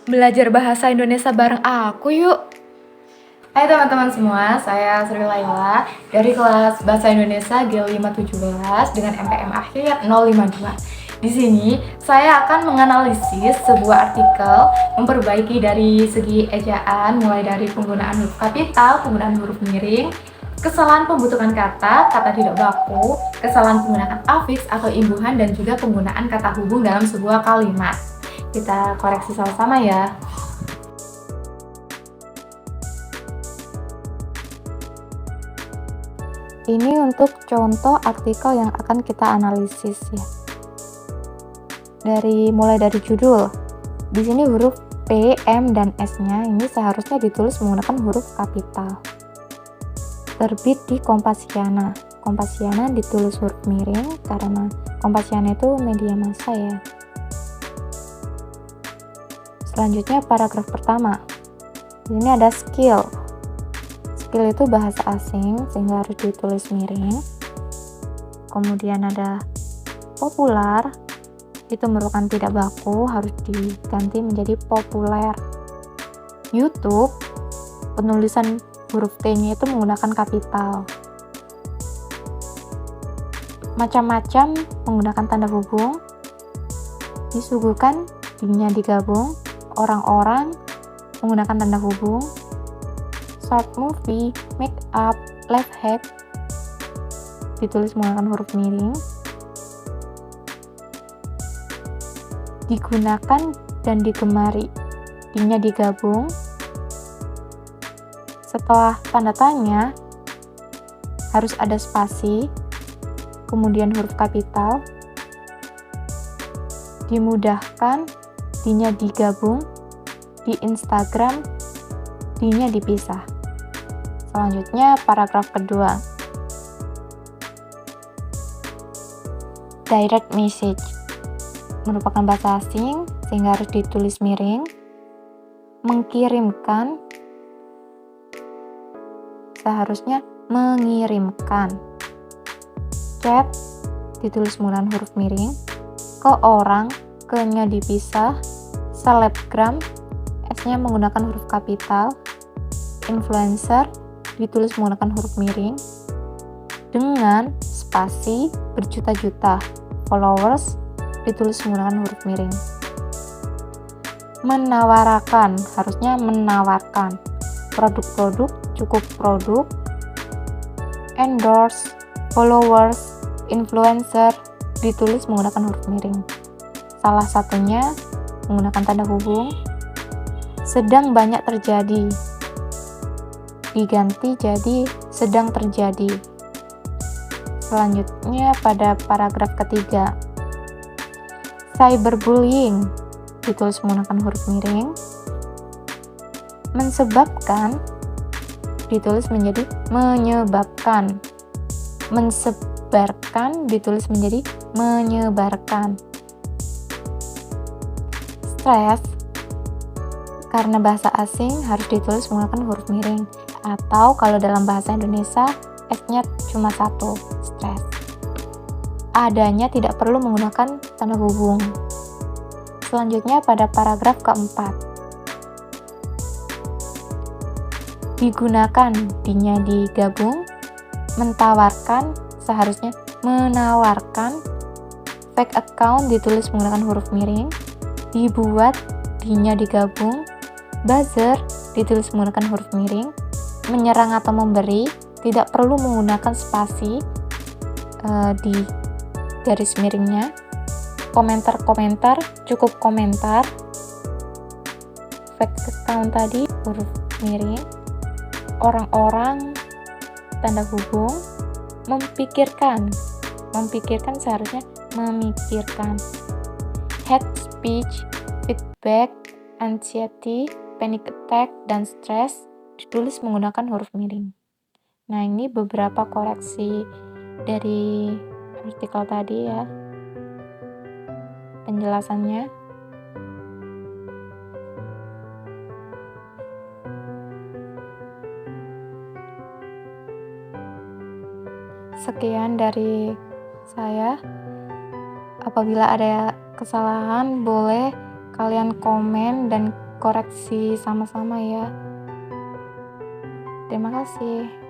Belajar bahasa Indonesia bareng aku yuk. Hai teman-teman semua, saya Sri Laila dari kelas Bahasa Indonesia G517 dengan MPM akhir 052. Di sini saya akan menganalisis sebuah artikel, memperbaiki dari segi ejaan, mulai dari penggunaan huruf kapital, penggunaan huruf miring, kesalahan pembentukan kata, kata tidak baku, kesalahan penggunaan afiks atau imbuhan, dan juga penggunaan kata hubung dalam sebuah kalimat. Kita koreksi sama-sama ya. Ini untuk contoh artikel yang akan kita analisis ya. Mulai dari judul. Di sini huruf P, M, dan S-nya ini seharusnya ditulis menggunakan huruf kapital. Terbit di Kompasiana. Kompasiana ditulis huruf miring karena Kompasiana itu media massa ya. Selanjutnya paragraf pertama. Di sini ada skill. Skill itu bahasa asing sehingga harus ditulis miring. Kemudian ada popular, itu merupakan tidak baku, harus diganti menjadi populer. YouTube, penulisan huruf T-nya itu menggunakan kapital. Macam-macam menggunakan tanda hubung. Disuguhkan, D-nya digabung. Orang-orang menggunakan tanda hubung. Short movie, make up, life hack ditulis menggunakan huruf miring. Digunakan dan digemari, D-nya digabung. Setelah tanda tanya harus ada spasi, kemudian huruf kapital. Dimudahkan, D-nya digabung. Di Instagram, D-nya dipisah. Selanjutnya paragraf kedua. Direct message merupakan bahasa asing sehingga harus ditulis miring. Mengirimkan seharusnya mengirimkan. Chat ditulis menggunakan huruf miring. Ke orang, ke-nya dipisah. Selebgram, S-nya menggunakan huruf kapital. Influencer ditulis menggunakan huruf miring. Dengan spasi berjuta-juta. Followers ditulis menggunakan huruf miring. Menawarkan, harusnya menawarkan. Produk-produk, cukup produk. Endorse, followers, influencer ditulis menggunakan huruf miring. Salah satunya menggunakan tanda hubung. Sedang banyak terjadi, diganti jadi sedang terjadi. Selanjutnya pada paragraf ketiga. Cyberbullying ditulis menggunakan huruf miring. Mensebabkan ditulis menjadi menyebabkan. Mensebarkan ditulis menjadi menyebarkan. Stres karena bahasa asing harus ditulis menggunakan huruf miring, atau kalau dalam bahasa Indonesia S-nya cuma satu, stres. Adanya tidak perlu menggunakan tanda hubung. Selanjutnya pada paragraf keempat. Digunakan, D-nya digabung. Mentawarkan, seharusnya menawarkan. Fake account ditulis menggunakan huruf miring. Dibuat, D-nya digabung. Buzzer ditulis menggunakan huruf miring. Menyerang atau memberi, tidak perlu menggunakan spasi di garis miringnya. Komentar-komentar, cukup komentar. Fake account tadi huruf miring. Orang-orang, tanda hubung. Memikirkan seharusnya memikirkan. Hate speech, feedback, anxiety, panic attack, dan stress ditulis menggunakan huruf miring. Nah, ini beberapa koreksi dari artikel tadi ya, penjelasannya. Sekian dari saya. Apabila ada kesalahan, boleh kalian komen dan koreksi sama-sama ya. Terima kasih.